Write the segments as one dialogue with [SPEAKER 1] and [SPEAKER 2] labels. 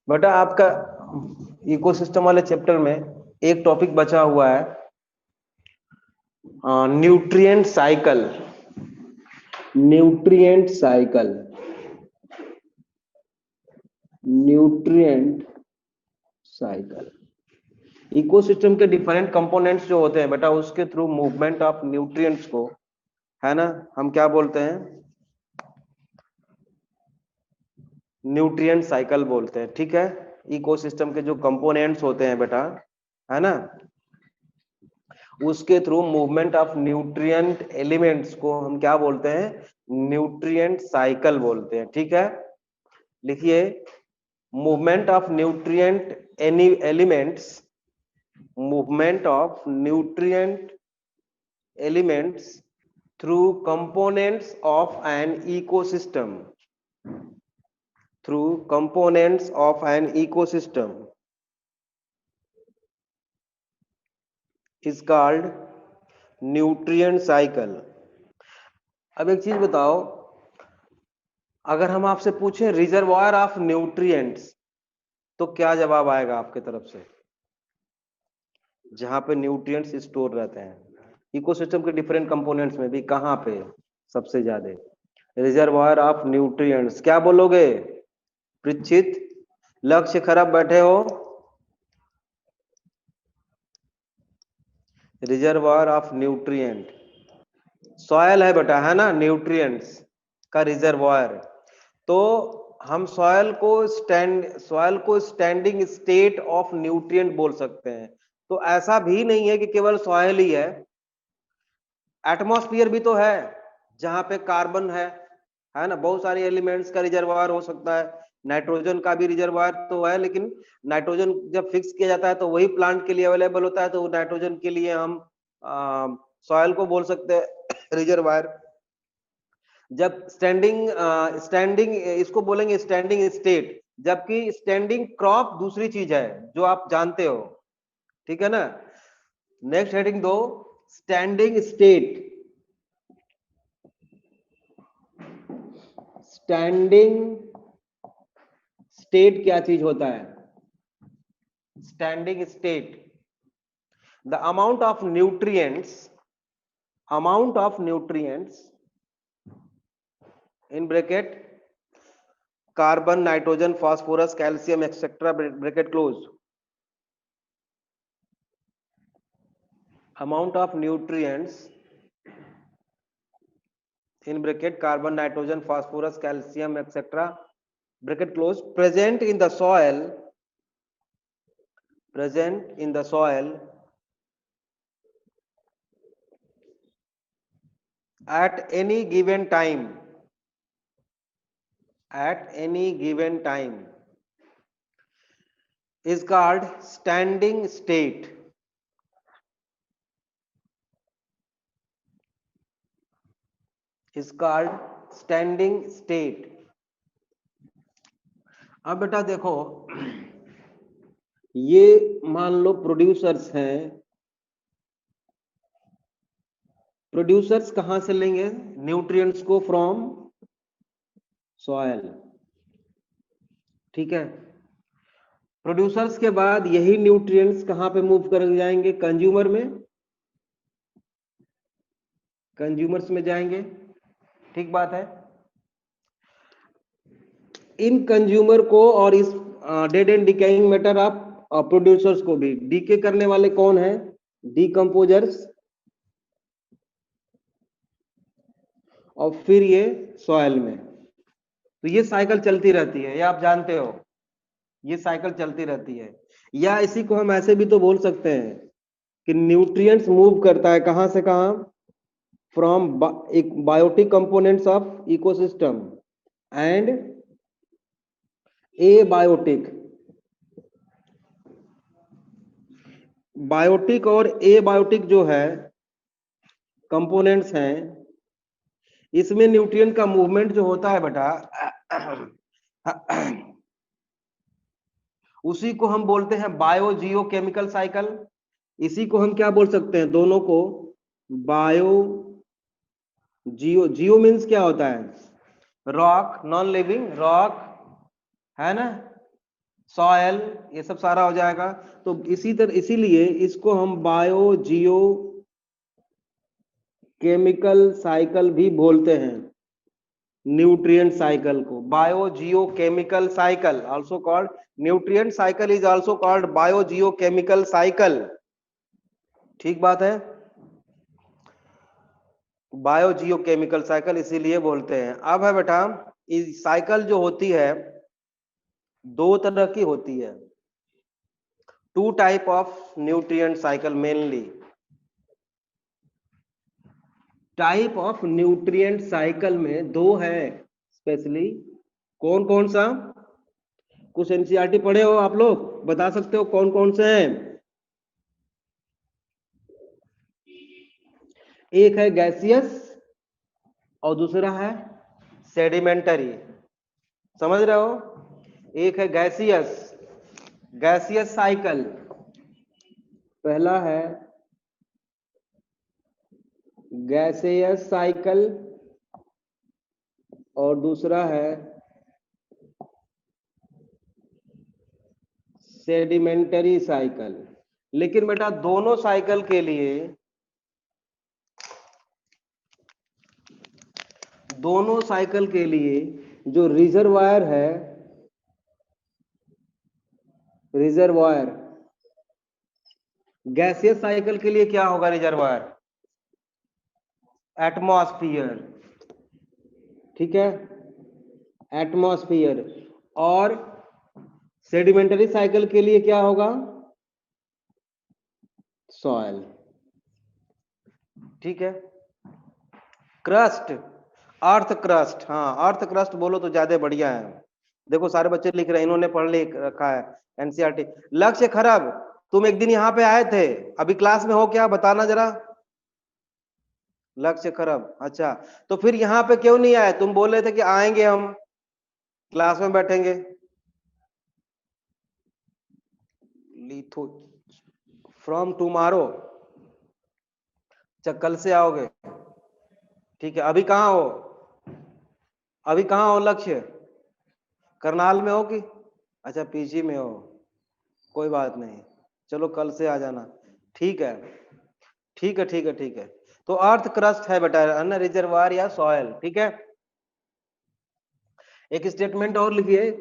[SPEAKER 1] बेटा आपका इकोसिस्टम वाले चैप्टर में एक टॉपिक बचा हुआ है, nutrient cycle. Nutrient cycle, nutrient cycle. Ecosystem के डिफरेंट कंपोनेंट्स जो होते हैं बेटा, उसके थ्रू मूवमेंट ऑफ न्यूट्रिएंट्स को, है ना, हम क्या बोलते हैं? न्यूट्रिएंट साइकिल बोलते हैं। ठीक है, इकोसिस्टम के जो कंपोनेंट्स होते हैं बेटा, है ना, उसके through movement of nutrient elements को हम क्या बोलते हैं? न्यूट्रिएंट साइकिल बोलते हैं। ठीक है, लिखिए, movement of nutrient any elements, movement of nutrient elements through components of an ecosystem, through components of an ecosystem is called nutrient cycle. अब एक चीज बताओ, अगर हम आपसे पूछें रिजर्वायर ऑफ न्यूट्रिएंट्स, तो क्या जवाब आएगा आपके तरफ से? जहां पे न्यूट्रिएंट्स स्टोर रहते हैं इकोसिस्टम के डिफरेंट कंपोनेंट्स में भी, कहां पे सबसे ज्यादा? रिजर्वायर ऑफ न्यूट्रिएंट्स, क्या बोलोगे? परीक्षित, लक्ष्य खराब बैठे हो। रिजर्वायर ऑफ न्यूट्रिएंट सॉयल है बेटा, है ना, न्यूट्रिएंट्स का रिजर्वायर। तो हम सॉयल को स्टैंडिंग स्टेट ऑफ न्यूट्रिएंट बोल सकते हैं। तो ऐसा भी नहीं है कि केवल सॉयल ही है, एटमॉस्फेयर भी तो है, जहां पे कार्बन है ना, बहुत सारे एलिमेंट्स का रिजर्वायर हो सकता है। नाइट्रोजन का भी रिजर्वायर तो है, लेकिन नाइट्रोजन जब फिक्स किया जाता है तो वही प्लांट के लिए अवेलेबल होता है, तो नाइट्रोजन के लिए हम सॉयल को बोल सकते हैं रिजर्वायर। जब स्टैंडिंग इसको बोलेंगे स्टैंडिंग स्टेट, जबकि स्टैंडिंग क्रॉप दूसरी चीज है जो आप जानते हो। ठीक है ना, नेक्स्ट हेडिंग दो, स्टैंडिंग स्टेट। स्टैंडिंग स्टेट क्या चीज होता है? Standing state, the amount of nutrients in bracket carbon, nitrogen, phosphorus, calcium etcetera, bracket close, amount of nutrients in bracket carbon, nitrogen, phosphorus, calcium, etc., bracket close, present in the soil at any given time is called standing state. Is called standing state. अब बेटा देखो, ये मान लो producers हैं। Producers कहां से लेंगे nutrients को? From soil. ठीक है, प्रोड्यूसर्स के बाद यही न्यूट्रिएंट्स कहां पे मूव कर जाएंगे? कंज्यूमर में, कंज्यूमर्स में जाएंगे। ठीक बात है, इन कंज्यूमर को और इस dead and decaying matter of producers को भी डीके करने वाले कौन है? डीकंपोजर्स। और फिर ये सॉइल में, तो ये साइकिल चलती रहती है, ये आप जानते हो, ये साइकिल चलती रहती है। या इसी को हम ऐसे भी तो बोल सकते हैं कि न्यूट्रिएंट्स मूव करता है कहां से कहां? From biotic components of ecosystem and abiotic. Biotic और एबायोटिक जो है कंपोनेंट्स हैं, इसमें न्यूट्रिएंट का मूवमेंट जो होता है बेटा, उसी को हम बोलते हैं बायो जियो केमिकल साइकिल। इसी को हम क्या बोल सकते हैं? दोनों को बायो जियो। जियो मीन्स क्या होता है? रॉक, नॉन लिविंग रॉक, है ना, सॉयल, ये सब सारा हो जाएगा। तो इसी तरह इसीलिए इसको हम बायो जियो केमिकल साइकिल भी बोलते हैं। न्यूट्रिएंट साइकिल को bio Jio chemical cycle also called nutrient cycle is also called bio Jio chemical cycle. ठीक बात है, बायो जियो केमिकल साइकिल इसीलिए बोलते हैं। अब है बेटा, इस साइकिल जो होती है दो तरह की होती है। Two type of nutrient cycle mainly. Type of nutrient cycle में दो है स्पेशली। कौन कौन सा? कुछ एनसीईआरटी पढ़े हो आप लोग, बता सकते हो कौन कौन से हैं? एक है गैसियस और दूसरा है सेडिमेंटरी। समझ रहे हो? एक है गैसियस, गैसियस साइकिल, पहला है गैसियस साइकिल और दूसरा है सेडिमेंटरी साइकिल। लेकिन बेटा दोनों साइकिल के लिए, दोनों साइकिल के लिए जो रिजर्वायर है, रिजर्वायर गैसियस साइकिल के लिए क्या होगा? रिजर्वायर एटमॉस्फियर, ठीक है, एटमॉस्फियर। और सेडिमेंटरी साइकिल के लिए क्या होगा? सॉइल। ठीक है। क्रस्ट, अर्थ क्रस्ट, हाँ अर्थ क्रस्ट बोलो तो ज्यादा बढ़िया है। देखो सारे बच्चे लिख रहे हैं, इन्होंने पढ़ लिख रखा है एनसीईआरटी। लक्ष्य खरब, तुम एक दिन यहाँ पे आए थे, अभी क्लास में हो क्या, बताना जरा। लक्ष्य खरब, अच्छा तो फिर यहाँ पे क्यों नहीं आए? तुम बोल रहे थे कि आएंगे, हम क्लास में बैठेंगे। लिथो फ्रॉम टुमारो, अच्छा कल से आओगे, ठीक है। अभी कहाँ हो? अभी कहाँ हो लक्ष्य? करनाल में हो कि? अच्छा पीजी में हो, कोई बात नहीं, चलो कल से आ जाना। ठीक है, ठीक है, ठीक है, ठीक है। तो अर्थ क्रस्ट है बेटा, अन्य रिजर्वायर या सॉयल, ठीक है। एक स्टेटमेंट और लिखिए,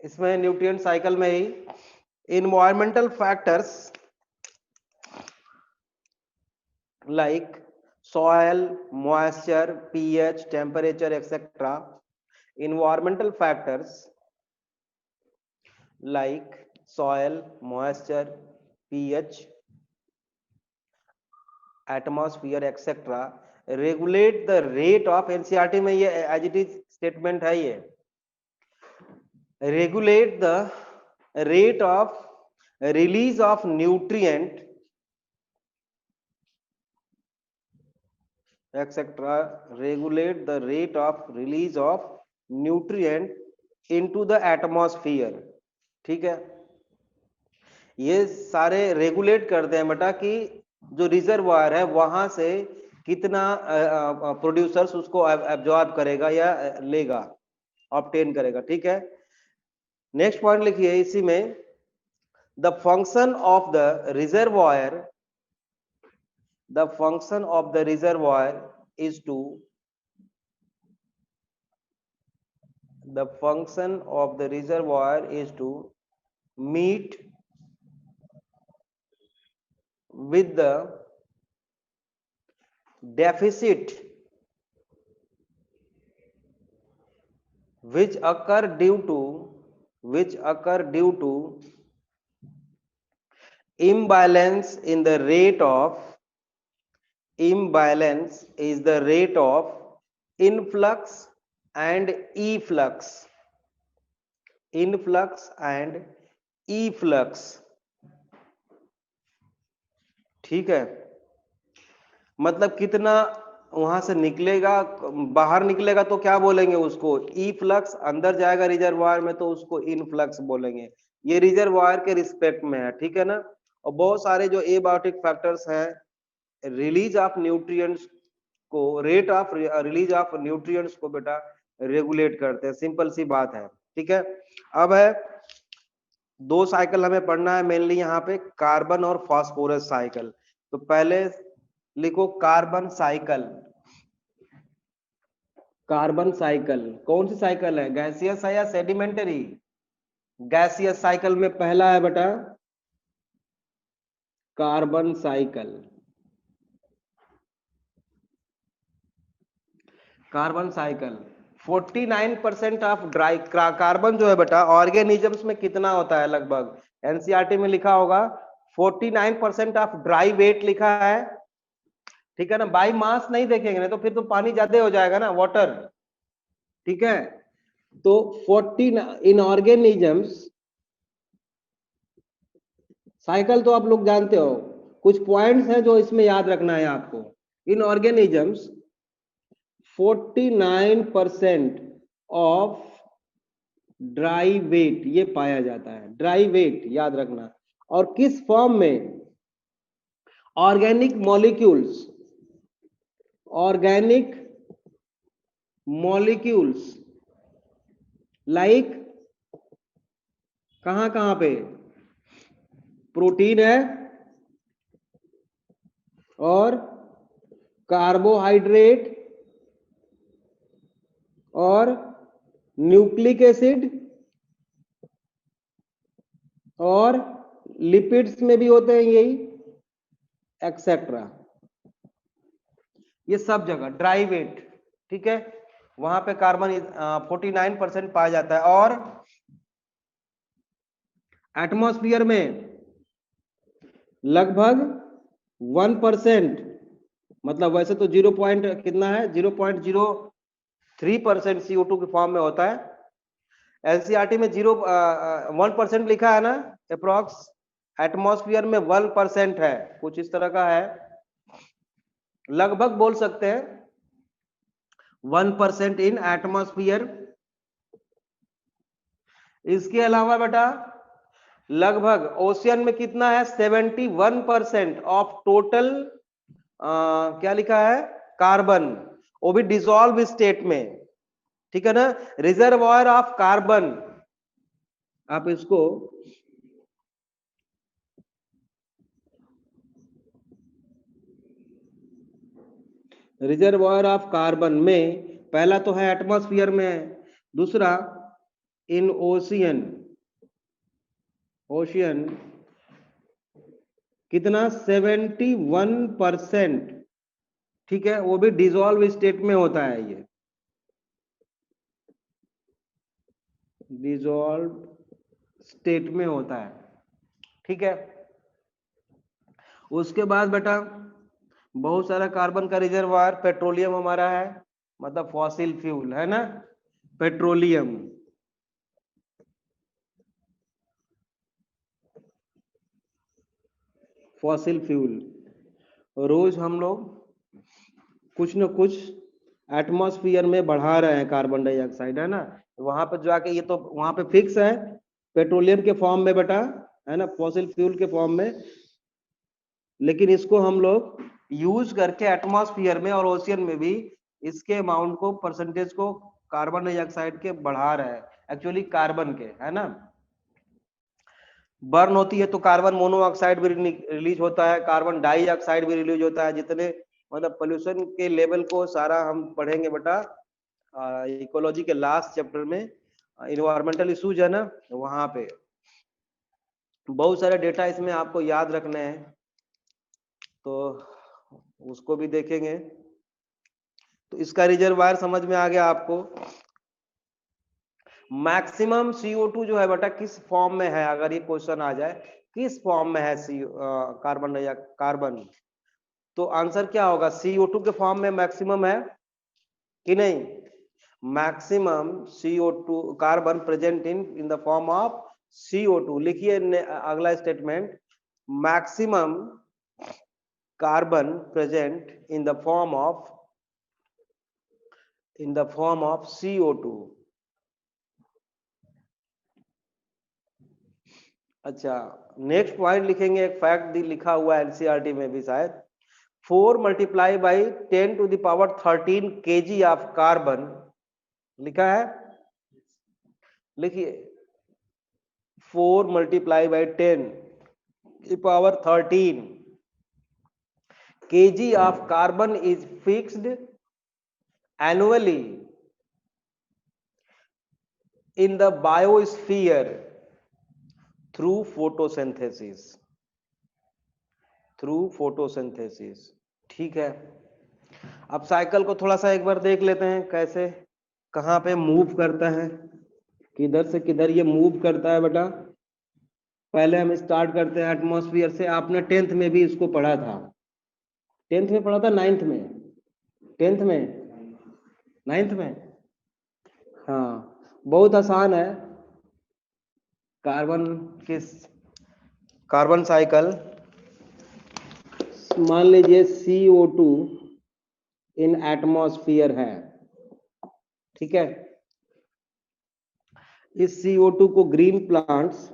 [SPEAKER 1] इसमें न्यूट्रिएंट साइकिल में ही environmental factors like soil, moisture, pH, temperature, etc. Environmental factors like soil, moisture, pH, atmosphere, etc. regulate the rate of NCERT में ये as it is statement है, ये regulate the rate of release of nutrient etc. regulate the rate of release of nutrient into the atmosphere, ठीक है। ये सारे regulate करते हैं बेटा कि जो रिजर्वायर है वहां से कितना प्रोड्यूसर्स उसको एब्जॉर्ब करेगा या लेगा, ऑब्टेन करेगा, ठीक है। नेक्स्ट पॉइंट लिखिए इसी में, the function of the reservoir, the function of the reservoir is to, the function of the reservoir is to meet with the deficit which occur due to imbalance in the rate of, imbalance is the rate of influx and efflux, influx and efflux, ठीक है। मतलब कितना वहां से निकलेगा, बाहर निकलेगा तो क्या बोलेंगे उसको? ई फ्लक्स। अंदर जाएगा रिजर्वायर में तो उसको इनफ्लक्स बोलेंगे। ये रिजर्वायर के रिस्पेक्ट में है, ठीक है ना। और बहुत सारे जो एबायोटिक फैक्टर्स हैं, रिलीज ऑफ न्यूट्रिएंट्स को rate of release of nutrients को बेटा रेगुलेट करते हैं। सिंपल सी बात है, ठीक है। अब है 2 साइकिल हमें पढ़ना है मेनली यहाँ पे, कार्बन और फास्फोरस साइकिल। तो पहले लिखो कार्बन साइकिल। कार्बन साइकिल कौन सी साइकिल है, गैसियस है या सेडिमेंटरी? गैसियस साइकिल में पहला है बेटा carbon cycle. Carbon cycle 49% of dry carbon जो है बेटा ऑर्गेनिजम्स में कितना होता है लगभग, एनसीईआरटी में लिखा होगा 49% ऑफ ड्राई वेट लिखा है, ठीक है ना। बाई मास नहीं देखेंगे ना तो फिर तो पानी ज्यादा हो जाएगा ना, वाटर, ठीक है। तो 40 इन ऑर्गेनिजम्स, साइकिल तो आप लोग जानते हो, कुछ पॉइंट्स हैं जो इसमें याद रखना है आपको। इन ऑर्गेनिजम्स 49% ऑफ ड्राई वेट ये पाया जाता है, ड्राई वेट याद रखना। और किस फॉर्म में, organic molecules, organic molecules like कहां कहां पे, प्रोटीन है और कार्बोहाइड्रेट और न्यूक्लिक एसिड और लिपिड्स में भी होते हैं यही, एक्सेट्रा। ये सब जगह ड्राई वेट, ठीक है, वहां पे कार्बन 49% पाया जाता है। और एटमॉस्फेयर में लगभग 1%, मतलब वैसे तो 0 पॉइंट कितना है, 0.03% CO2 के फॉर्म में होता है। एनसीईआरटी में 1% लिखा है ना अप्रॉक्स, एटमॉस्फेयर में 1% है, कुछ इस तरह का है, लगभग बोल सकते हैं 1% इन एटमॉस्फेयर। इसके अलावा बेटा लगभग ओशियन में कितना है, 71% ऑफ टोटल क्या लिखा है, कार्बन, वो भी डिसॉल्व स्टेट में, ठीक है ना। रिजर्वॉयर ऑफ कार्बन, आप इसको रिजर्वॉयर ऑफ कार्बन में पहला तो है एटमॉस्फेयर में, दूसरा इन ओशियन, ओशियन कितना 71%, ठीक है, वो भी डिसॉल्व स्टेट में होता है, ये डिसॉल्व स्टेट में होता है, ठीक है। उसके बाद बेटा बहुत सारा कार्बन का रिजर्वायर, पेट्रोलियम हमारा है, मतलब फॉसिल फ्यूल है ना, पेट्रोलियम, फॉसिल फ्यूल रोज हम लोग कुछ न कुछ एटमॉस्फेयर में बढ़ा रहे हैं कार्बन डाइऑक्साइड, है ना। वहां पर जाके ये तो वहां पे फिक्स है पेट्रोलियम के फॉर्म में बेटा, है ना, फॉसिल फ्यूल के फॉर्म में, लेकिन इसको हम लोग यूज करके एटमॉस्फेयर में और ओशियन में भी इसके अमाउंट को, परसेंटेज को कार्बन डाइऑक्साइड के बढ़ा रहे हैं, एक्चुअली कार्बन के, है ना। बर्न होती है तो कार्बन मोनोऑक्साइड भी रिलीज होता है, कार्बन डाइऑक्साइड भी रिलीज होता है, जितने मतलब पोल्यूशन के लेवल को सारा हम पढ़ेंगे बेटा इकोलॉजी के लास्ट चैप्टर में, इन्वायरमेंटल इश्यूज है ना, वहां पे बहुत सारे डेटा इसमें आपको याद रखने हैं, तो उसको भी देखेंगे। तो इसका रिजर्वायर समझ में आ गया आपको। मैक्सिमम CO2 जो है बेटा किस फॉर्म में है, अगर ये क्वेश्चन आ जाए किस फॉर्म में है कार्बन या कार्बन, तो आंसर क्या होगा, CO2 के फॉर्म में मैक्सिमम है कि नहीं। Maximum CO2 carbon present in the form of CO2, लिखिए अगला statement, maximum carbon present in the form of CO2। अच्छा, नेक्स्ट पॉइंट लिखेंगे, एक फैक्ट लिखा हुआ है एनसीईआरटी में भी शायद, 4 multiply by 10 to the power 13 kg of carbon, लिखा है, लिखिए 4 मल्टीप्लाई बाई 10 की power 13 kg of carbon is fixed annually in the biosphere through photosynthesis, through photosynthesis। ठीक है, अब साइकिल को थोड़ा सा एक बार देख लेते हैं, कैसे कहाँ पे मूव करता है, किधर से किधर ये मूव करता है बेटा। पहले हम स्टार्ट करते हैं एटमॉस्फेयर से। आपने 10th में भी इसको पढ़ा था, 10th में पढ़ा था, 9th में, 10th में, 9th में, हाँ बहुत आसान है। कार्बन किस कार्बन साइकिल, मान लीजिए CO2 इन एटमॉस्फेयर है, ठीक है। इस CO2 को ग्रीन प्लांट्स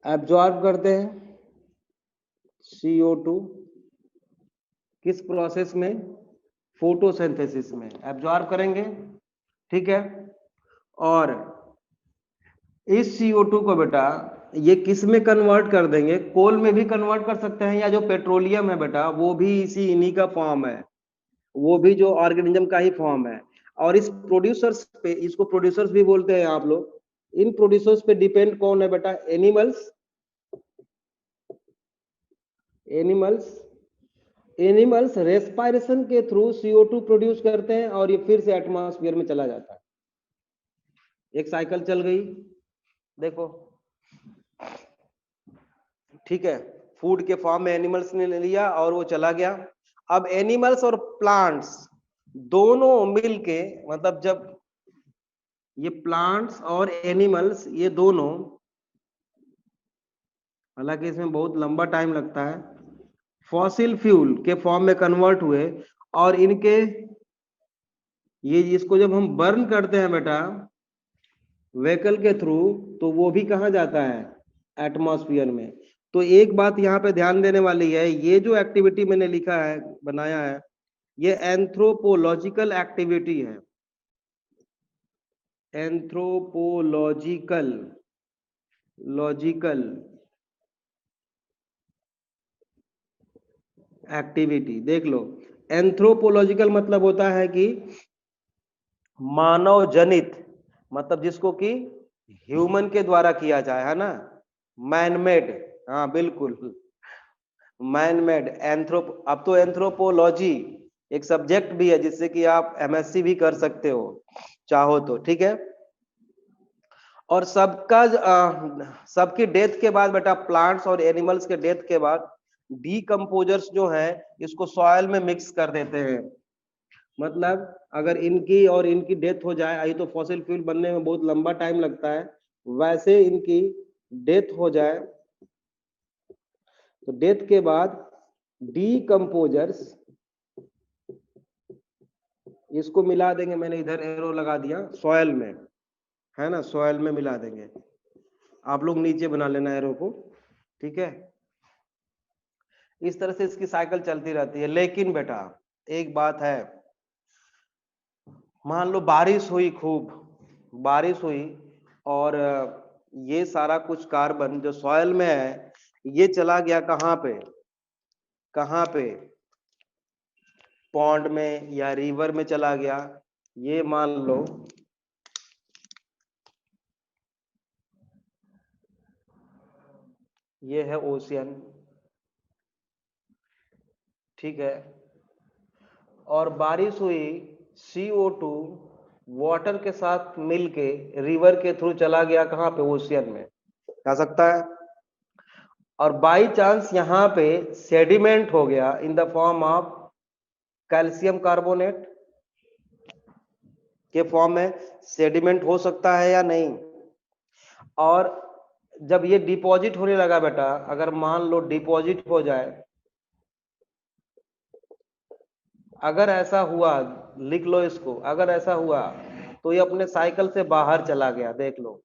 [SPEAKER 1] एब्जॉर्ब करते हैं। CO2 किस प्रोसेस में, फोटोसिंथेसिस में एब्जॉर्ब करेंगे, ठीक है। और इस CO2 को बेटा ये किस में कन्वर्ट कर देंगे, कोल में भी कन्वर्ट कर सकते हैं, या जो पेट्रोलियम है बेटा वो भी इसी इन्हीं का फॉर्म है, वो भी जो ऑर्गेनिज्म का ही फॉर्म है। और इस प्रोड्यूसर्स पे, इसको प्रोड्यूसर्स भी बोलते हैं आप लोग, इन प्रोड्यूसर्स पे डिपेंड कौन है बेटा, एनिमल्स, एनिमल्स रेस्पायरेशन के थ्रू CO2 प्रोड्यूस करते हैं और ये फिर से एटमॉस्फेयर में चला जाता है। एक साइकिल चल गई, देखो, ठीक है। फूड के फॉर्म में एनिमल्स ने ले लिया और वो चला गया। अब एनिमल्स और प्लांट्स दोनों मिलके, मतलब जब ये प्लांट्स और एनिमल्स ये दोनों, हालांकि इसमें बहुत लंबा टाइम लगता है, फॉसिल फ्यूल के फॉर्म में कन्वर्ट हुए और इनके ये इसको जब हम बर्न करते हैं बेटा व्हीकल के थ्रू, तो वो भी कहाँ जाता है, एटमॉस्फेयर में। तो एक बात यहाँ पे ध्यान देने वाली है, ये जो एक्टिविटी मैंने लिखा है, बनाया है, ये एंथ्रोपोलॉजिकल एक्टिविटी है, एंथ्रोपोलॉजिकल एक्टिविटी। देख लो, एंथ्रोपोलॉजिकल मतलब होता है कि मानव जनित, मतलब जिसको कि ह्यूमन के द्वारा किया जाए, है ना, मैनमेड, हाँ बिल्कुल मैनमेड। अब तो एंथ्रोपोलॉजी एक सब्जेक्ट भी है जिससे कि आप MSc भी कर सकते हो चाहो तो, ठीक है। और सबकी डेथ के बाद बेटा, प्लांट्स और एनिमल्स के डेथ के बाद डीकम्पोजर्स जो है इसको सॉइल में मिक्स कर देते हैं। मतलब अगर इनकी और इनकी डेथ हो जाए, आई तो फॉसिल फ्यूल बनने में बहुत लंबा टाइम लगता है, वैसे इनकी डेथ हो जाए तो डेथ के बाद डीकम्पोजर्स इसको मिला देंगे, मैंने इधर एरो लगा दिया, सॉइल में, है ना, सॉइल में मिला देंगे। आप लोग नीचे बना लेना एरो को, ठीक है। इस तरह से इसकी साइकिल चलती रहती है। लेकिन बेटा एक बात है, मान लो बारिश हुई, खूब बारिश हुई और ये सारा कुछ कार्बन जो सॉइल में है ये चला गया कहाँ पे, पॉन्ड में या रिवर में चला गया। ये मान लो ये है ओशियन, ठीक है। और बारिश हुई, CO2 वाटर के साथ मिलके रिवर के थ्रू चला गया कहाँ पे, ओशियन में जा सकता है। और बाई चांस यहाँ पे सेडिमेंट हो गया in the form of calcium carbonate के फॉर्म में सेडिमेंट हो सकता है या नहीं। और जब ये डिपॉजिट होने लगा बेटा, अगर मान लो डिपॉजिट हो जाए, अगर ऐसा हुआ, लिख लो इसको, अगर ऐसा हुआ तो ये अपने साइकिल से बाहर चला गया, देख लो,